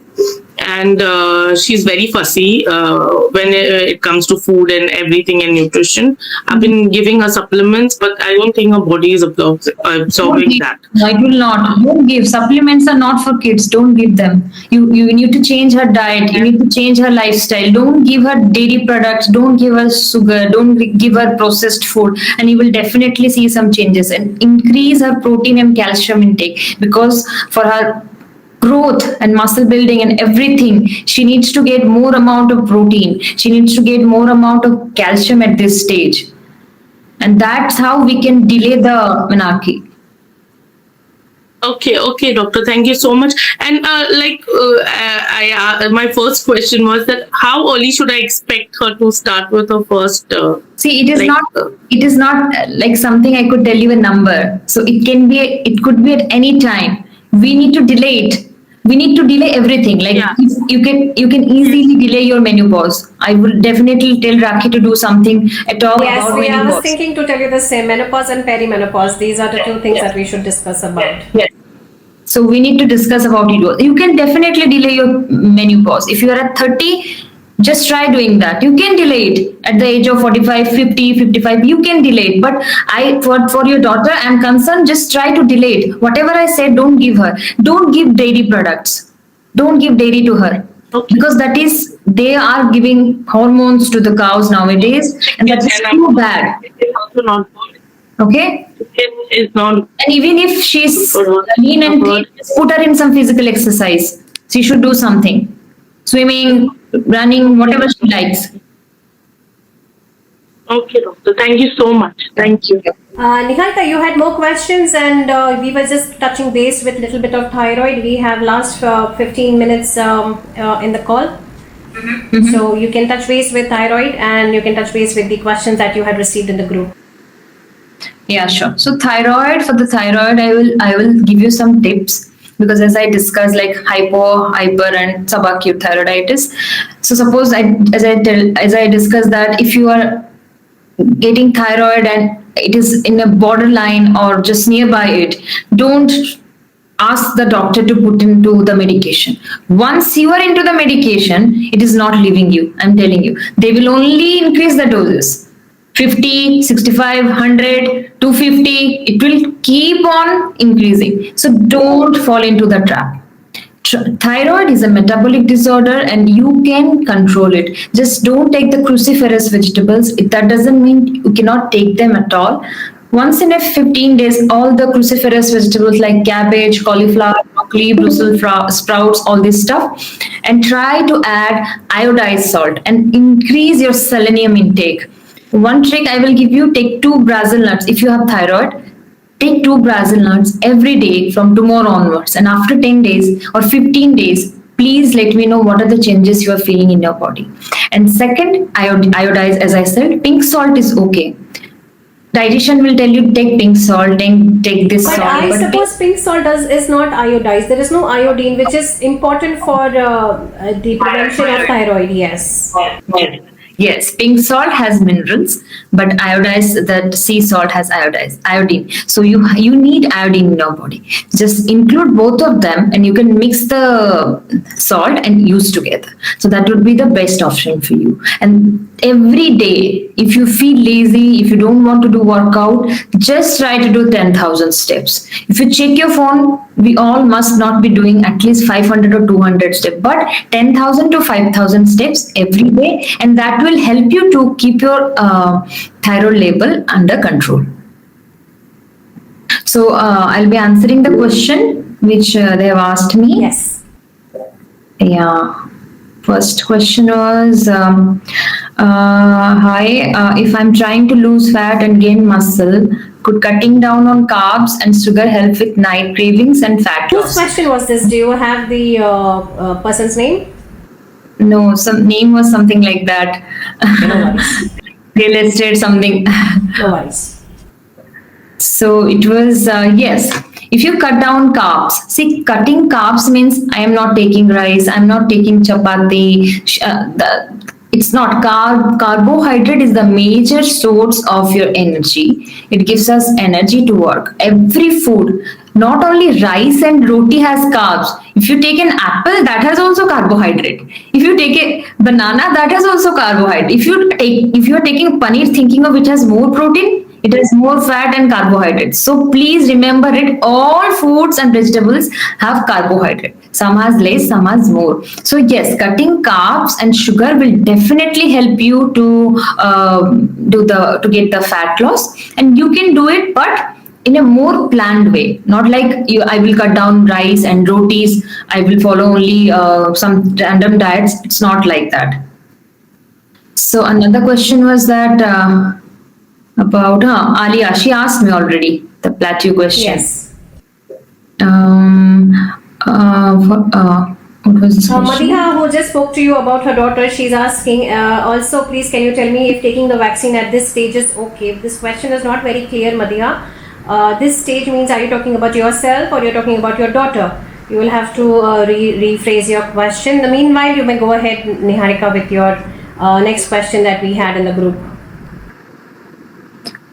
Speaker 7: and she's very fussy when it comes to food and everything and nutrition. I've been giving her supplements, but I don't think her body is absorbing that.
Speaker 2: No, it will not. Don't give. Supplements are not for kids. Don't give them. You need to change her diet. You need to change her lifestyle. Don't give her dairy products. Don't give her sugar. Don't give her processed food. And you will definitely see some changes. And increase her protein and calcium intake, because for her growth and muscle building and everything, she needs to get more amount of protein. She needs to get more amount of calcium at this stage. And that's how we can delay the menarche.
Speaker 7: Okay, doctor. Thank you so much. And my first question was that how early should I expect her to start with her first?
Speaker 2: See, it is not like something I could tell you a number. So it could be at any time. We need to delay it. We need to delay everything. Like you can easily delay your menopause. I would definitely tell Rakhee to do something at all
Speaker 1: Yes,
Speaker 2: about
Speaker 1: I was
Speaker 2: menopause.
Speaker 1: thinking to tell you the same. Menopause and perimenopause. These are the two things that we should discuss about.
Speaker 2: Yes. So we need to discuss about it. You can definitely delay your menopause. If you are at 30, just try doing that. You can delay it at the age of 45, 50, 55. You can delay it. But for your daughter, I'm concerned, just try to delay it. Whatever I said, don't give her. Don't give dairy products. Don't give dairy to her. Because they are giving hormones to the cows nowadays. And that is too bad.
Speaker 7: It's also not good.
Speaker 2: Okay?
Speaker 7: It's not.
Speaker 2: And even if she's lean and thin, just put her in some physical exercise. She should do something. Swimming, running, whatever she likes.
Speaker 7: Okay, doctor. Thank you so much. Thank you.
Speaker 1: Niharika, you had more questions, and we were just touching base with a little bit of thyroid. We have last 15 minutes in the call. So you can touch base with thyroid, and you can touch base with the questions that you had received in the group.
Speaker 2: Yeah, sure. So for the thyroid, I will give you some tips, because as I discussed, like hypo, hyper, and subacute thyroiditis. So suppose as I discussed that if you are getting thyroid and it is in a borderline or just nearby it, don't ask the doctor to put into the medication. Once you are into the medication, it is not leaving you. I'm telling you, they will only increase the doses. 50, 65, 100, 250, it will keep on increasing. So don't fall into the trap. Thyroid is a metabolic disorder and you can control it. Just don't take the cruciferous vegetables. That doesn't mean you cannot take them at all. Once in a 15 days, all the cruciferous vegetables like cabbage, cauliflower, broccoli, Brussels sprouts, all this stuff, and try to add iodized salt and increase your selenium intake. One trick I will give you, take 2 Brazil nuts. If you have thyroid, take 2 Brazil nuts every day from tomorrow onwards. And after 10 days or 15 days, please let me know what are the changes you are feeling in your body. And second, iodize, as I said, pink salt is okay. Dietitian will tell you take pink salt, take this
Speaker 1: But
Speaker 2: salt.
Speaker 1: I suppose pink salt is not iodized. There is no iodine, which is important for the prevention of thyroid. Yes.
Speaker 2: Yes, pink salt has minerals, but that sea salt has iodine. So you need iodine in your body. Just include both of them, and you can mix the salt and use together. So that would be the best option for you. And every day, if you feel lazy, if you don't want to do workout, just try to do 10,000 steps. If you check your phone, we all must not be doing at least 500 or 200 steps, but 10,000 to 5,000 steps every day, and that will help you to keep your thyroid level under control. So I'll be answering the question which they have asked me.
Speaker 1: Yes.
Speaker 2: Yeah. First question was, hi, if I'm trying to lose fat and gain muscle, could cutting down on carbs and sugar help with night cravings and fat
Speaker 1: Whose
Speaker 2: loss?
Speaker 1: question was this? Do you have the person's name?
Speaker 2: No, some name was something like that.
Speaker 1: No worries.
Speaker 2: Real estate something.
Speaker 1: No worries.
Speaker 2: So it was, yes, if you cut down carbs, see, cutting carbs means I am not taking rice, I'm not taking chapati. It's not carbohydrate is the major source of your energy. It gives us energy to work. Every food, Not only rice and roti has carbs. If you take an apple, that has also carbohydrate. If you take a banana, that has also carbohydrate. If you are taking paneer thinking of it has more protein, it has more fat and carbohydrates. So please remember it. All foods and vegetables have carbohydrate. Some has less, some has more. So yes, cutting carbs and sugar will definitely help you to get the fat loss, and you can do it, but in a more planned way. Not like I will cut down rice and rotis. I will follow only some random diets. It's not like that. So another question was that. About Alia, she asked me already the plateau question.
Speaker 1: Yes.
Speaker 2: What was this question?
Speaker 1: Madiha, who just spoke to you about her daughter, she's asking, also, please, can you tell me if taking the vaccine at this stage is okay? This question is not very clear, Madiha. This stage means, are you talking about yourself or you're talking about your daughter? You will have to rephrase your question. In the meanwhile, you may go ahead, Niharika, with your next question that we had in the group.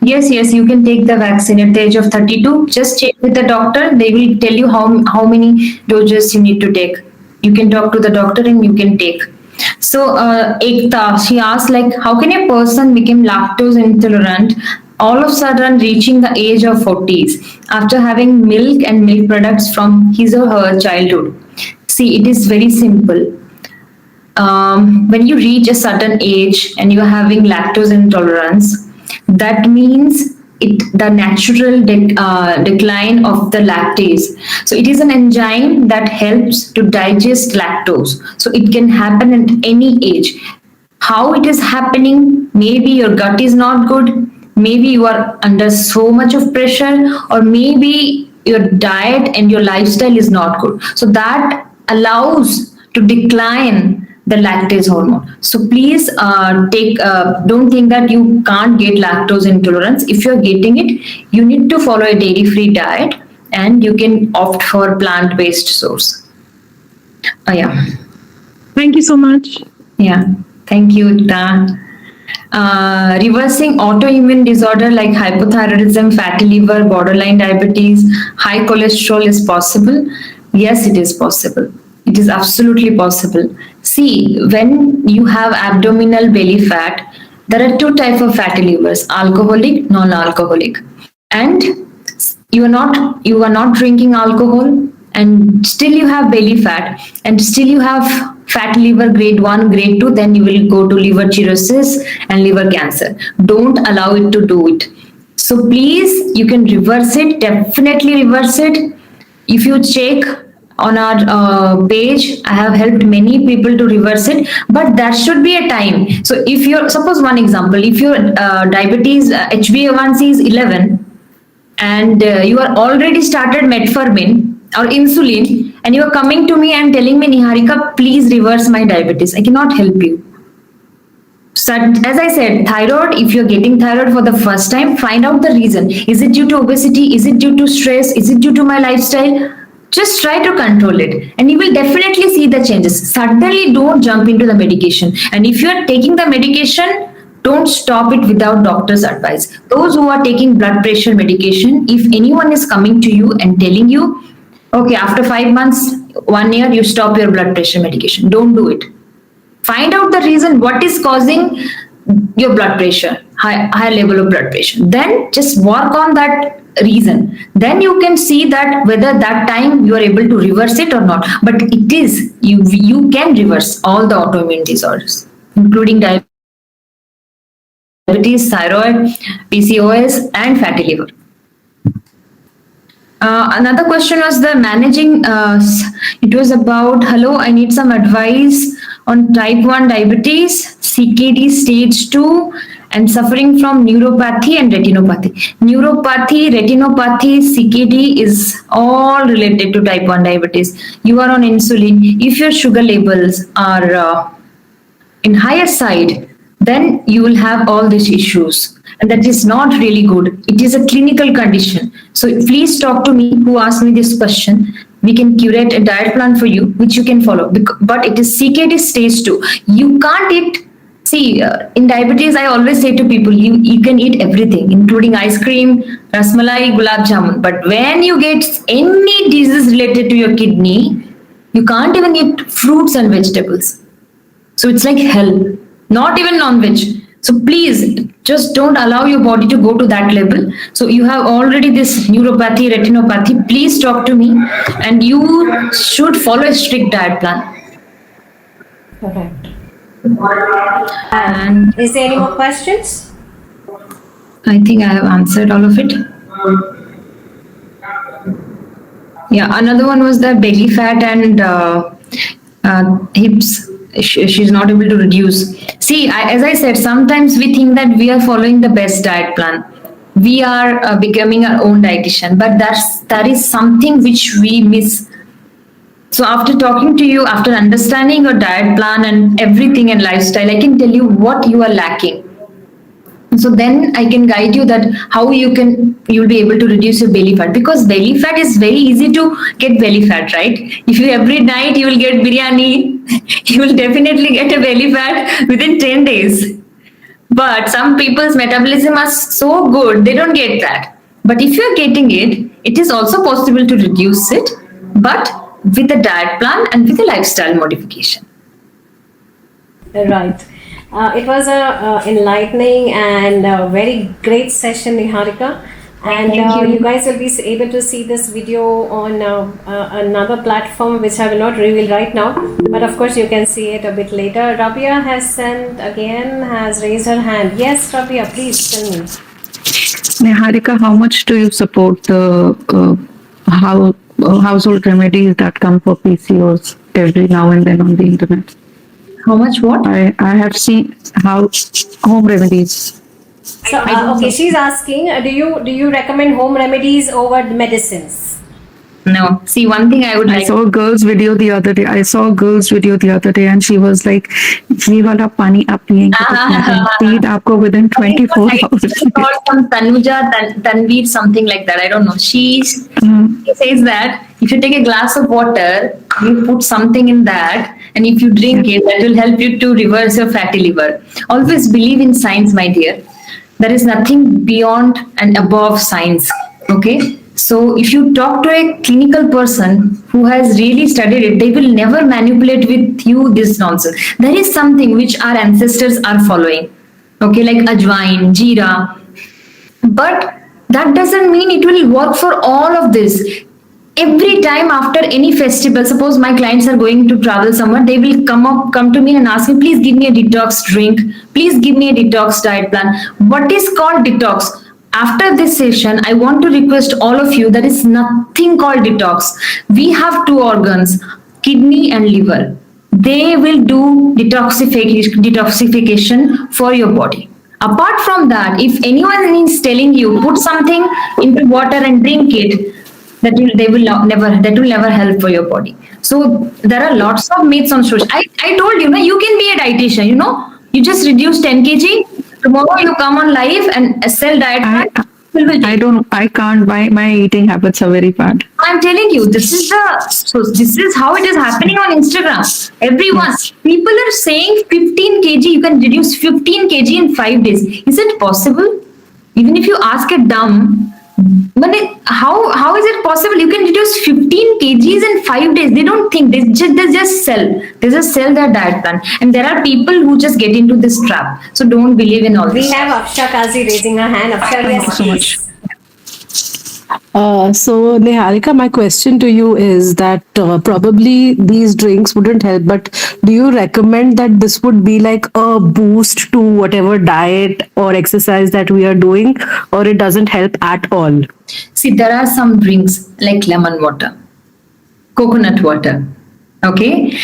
Speaker 2: Yes, you can take the vaccine at the age of 32. Just check with the doctor. They will tell you how many doses you need to take. You can talk to the doctor and you can take. So, Ekta, she asked, like, how can a person become lactose intolerant all of a sudden reaching the age of 40s after having milk and milk products from his or her childhood? See, it is very simple. When you reach a certain age and you're having lactose intolerance, that means the natural decline of the lactase. So it is an enzyme that helps to digest lactose. So it can happen at any age. How it is happening? Maybe your gut is not good. Maybe you are under so much of pressure, or maybe your diet and your lifestyle is not good. So that allows to decline the lactase hormone. So please don't think that you can't get lactose intolerance. If you're getting it, you need to follow a dairy-free diet, and you can opt for plant-based source. Yeah.
Speaker 7: Thank you so much.
Speaker 2: Yeah. Thank you, Ta. Reversing autoimmune disorder like hypothyroidism, fatty liver, borderline diabetes, high cholesterol is possible. Yes, it is possible. It is absolutely possible. See, when you have abdominal belly fat, there are two types of fatty livers: alcoholic, non-alcoholic. And you are not drinking alcohol, and still you have belly fat, and still you have fat liver grade 1, grade 2, then you will go to liver cirrhosis and liver cancer. Don't allow it to do it. So please, you can reverse it, definitely reverse it. If you check on our page, I have helped many people to reverse it, but there should be a time. So if you're, suppose one example, if your diabetes HbA1c is 11, and you are already started metformin or insulin, and you are coming to me and telling me, Niharika, please reverse my diabetes, I cannot help you. So as I said, thyroid, if you're getting thyroid for the first time, find out the reason. Is it due to obesity? Is it due to stress? Is it due to my lifestyle? Just try to control it, and you will definitely see the changes. Suddenly don't jump into the medication. And if you're taking the medication, don't stop it without doctor's advice. Those who are taking blood pressure medication, if anyone is coming to you and telling you, okay, after 5 months, 1 year, you stop your blood pressure medication, don't do it. Find out the reason, what is causing your blood pressure, high level of blood pressure. Then just work on that reason. Then you can see that whether that time you are able to reverse it or not. But it is, you can reverse all the autoimmune disorders, including diabetes, thyroid, PCOS, and fatty liver. Another question was the managing, it was about, hello, I need some advice on type 1 diabetes, CKD stage 2, and suffering from neuropathy and retinopathy. Neuropathy, retinopathy, CKD is all related to type 1 diabetes. You are on insulin. If your sugar levels are in higher side, then you will have all these issues. And that is not really good. It is a clinical condition. So please talk to me who asked me this question. We can curate a diet plan for you, which you can follow. But it is CKD stage 2. You can't eat See, in diabetes, I always say to people, you can eat everything, including ice cream, rasmalai, gulab jamun. But when you get any disease related to your kidney, you can't even eat fruits and vegetables. So it's like hell, not even non-veg. So please just don't allow your body to go to that level. So you have already this neuropathy, retinopathy. Please talk to me, and you should follow a strict diet plan.
Speaker 1: Correct.
Speaker 2: And
Speaker 1: Is there any more questions?
Speaker 2: I think I have answered all of it. Yeah, another one was the belly fat and hips. She's not able to reduce. See, as I said, sometimes we think that we are following the best diet plan. We are becoming our own dietitian, but that is something which we miss. So after talking to you, after understanding your diet plan and everything and lifestyle, I can tell you what you are lacking. So then I can guide you that how you'll be able to reduce your belly fat, because belly fat is very easy to get belly fat, right? If you every night you will get biryani, you will definitely get a belly fat within 10 days. But some people's metabolism are so good, they don't get that. But if you're getting it, it is also possible to reduce it, but with a diet plan and with a lifestyle modification.
Speaker 1: Right. It was a enlightening and very great session, Niharika. And you guys will be able to see this video on another platform, which I will not reveal right now. But of course, you can see it a bit later. Rabia has raised her hand. Yes, Rabia, please tell me.
Speaker 3: Niharika, how much do you support the household remedies that come for PCOS every now and then on the internet?
Speaker 2: How much what?
Speaker 3: I have seen home remedies.
Speaker 1: So, okay, she's asking, do you recommend home remedies over medicines?
Speaker 2: No. See, one thing I would
Speaker 3: I
Speaker 2: like.
Speaker 3: saw a girl's video the other day. And she was like, "ये वाला पानी आप पिएंगे तो guaranteed आपको within 24 hours."
Speaker 2: Called some Tanveer, something like that. I don't know. She says that if you take a glass of water, you put something in that, and if you drink it, that will help you to reverse your fatty liver. Always believe in science, my dear. There is nothing beyond and above science. Okay. So if you talk to a clinical person who has really studied it, they will never manipulate with you this nonsense. There is something which our ancestors are following. Okay, like ajwain, jeera. But that doesn't mean it will work for all of this. Every time after any festival, suppose my clients are going to travel somewhere, they will come to me and ask me, please give me a detox drink. Please give me a detox diet plan. What is called detox? After this session, I want to request all of you, there is nothing called detox. We have two organs, kidney and liver. They will do detoxification for your body. Apart from that, if anyone is telling you put something into water and drink it, that will never help for your body. So there are lots of myths on social. I told you, you can be a dietitian. You just reduce 10 kg. Tomorrow you come on live and sell diet plan.
Speaker 3: I can't. My eating habits are very bad.
Speaker 2: I'm telling you, this is how it is happening on Instagram. Everyone, people are saying 15 kg, you can reduce 15 kg in 5 days. Is it possible? Even if you ask a dumb, but how is it possible? You can reduce 15 kgs in 5 days. They don't think, they just sell their diet plan. And there are people who just get into this trap. So don't believe in all this.
Speaker 1: We have Afsha Kazi raising her hand. Afsha, yes,
Speaker 3: so much.
Speaker 8: So Niharika, my question to you is that probably these drinks wouldn't help, but do you recommend that this would be like a boost to whatever diet or exercise that we are doing, or it doesn't help at all?
Speaker 2: See, there are some drinks like lemon water, coconut water. Okay.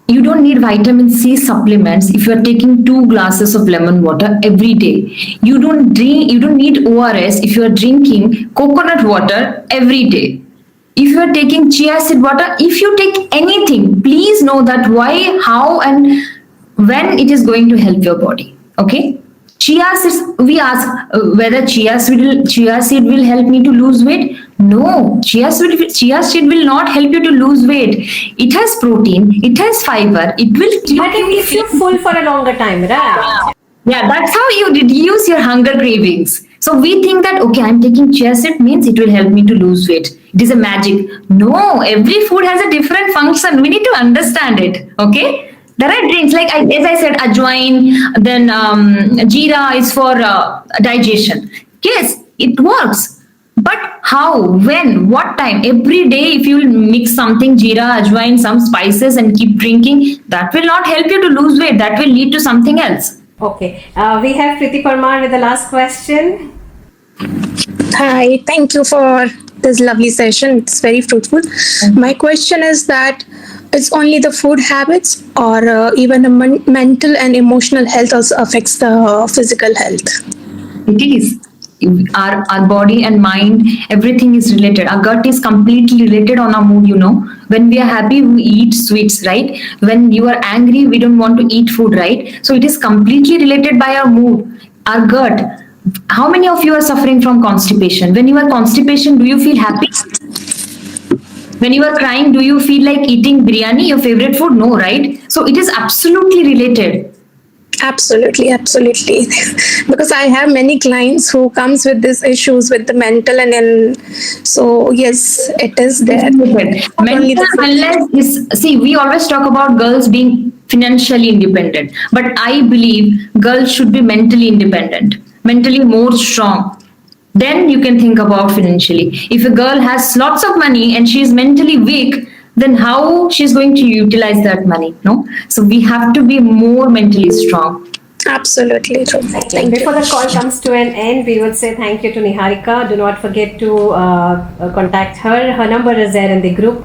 Speaker 2: You don't need vitamin C supplements if you are taking 2 glasses of lemon water every day. You don't need ORS if you are drinking coconut water every day. If you are taking chia seed water, if you take anything, please know that why, how, and when it is going to help your body. Okay. Chia seeds, we ask whether chia seed will help me to lose weight. No, chia seed will not help you to lose weight. It has protein, it has fiber, it will keep
Speaker 1: But it keeps you full for a longer time, right?
Speaker 2: yeah, that's how you reduce your hunger cravings. So we think that okay, I'm taking chia seed means it will help me to lose weight. It is a magic. No, every food has a different function. We need to understand it. Okay. There are drinks like as I said, ajwain, then jeera is for digestion. Yes, it works. But how, when, what time? Every day, if you will mix something, jeera, ajwain, some spices, and keep drinking, that will not help you to lose weight. That will lead to something else.
Speaker 1: Okay. We have Priti Parmar with the last question.
Speaker 9: Hi, thank you for this lovely session. It's very fruitful. My question is that it's only the food habits or even the mental and emotional health also affects the physical health?
Speaker 2: It is. Our body and mind, everything is related. Our gut is completely related on our mood, When we are happy, we eat sweets, right? When you are angry, we don't want to eat food, right? So it is completely related by our mood, our gut. How many of you are suffering from constipation? When you are constipation, do you feel happy? When you are crying, do you feel like eating biryani, your favorite food? No, right? So it is absolutely related.
Speaker 9: Absolutely. Because I have many clients who comes with these issues with the mental and so yes, it is there.
Speaker 2: Mental wellness is, see, we always talk about girls being financially independent, but I believe girls should be mentally independent, mentally more strong. Then you can think about financially. If a girl has lots of money and she is mentally weak, then how she's going to utilize that money? No, so we have to be more mentally strong.
Speaker 9: Absolutely true. Thank
Speaker 1: Before
Speaker 9: you.
Speaker 1: the call comes to an end, we would say thank you to Niharika. Do not forget to contact her. Her number is there in the group.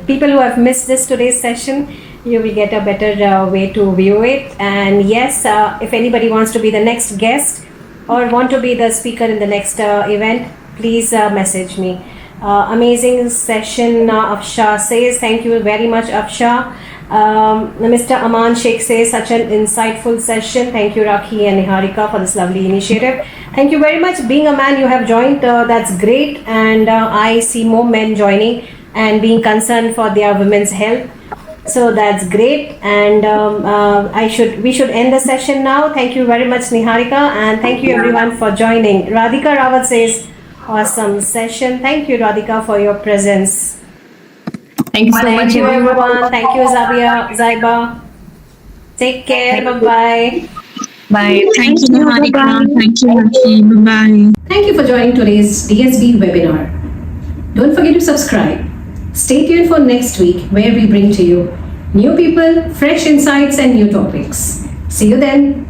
Speaker 1: People who have missed today's session, you will get a better way to view it. And yes, if anybody wants to be the next guest or want to be the speaker in the next event, please message me. Amazing session, Afsha says. Thank you very much, Afsha. Mr. Aman Sheikh says, such an insightful session. Thank you, Rakhee and Niharika, for this lovely initiative. Thank you very much. Being a man, you have joined. That's great. And I see more men joining and being concerned for their women's health. So that's great. And we should end the session now. Thank you very much, Niharika. And thank you everyone for joining. Radhika Rawat says, awesome session. Thank you, Radhika, for your presence.
Speaker 2: Thank you so much.
Speaker 1: Thank you, everyone. Thank you, Zaiba. Take care. Bye-bye.
Speaker 2: Bye.
Speaker 4: Thank you, Niharika. Thank you, Rakhee. Bye-bye.
Speaker 1: Thank you for joining today's DSB webinar. Don't forget to subscribe. Stay tuned for next week, where we bring to you new people, fresh insights, and new topics. See you then.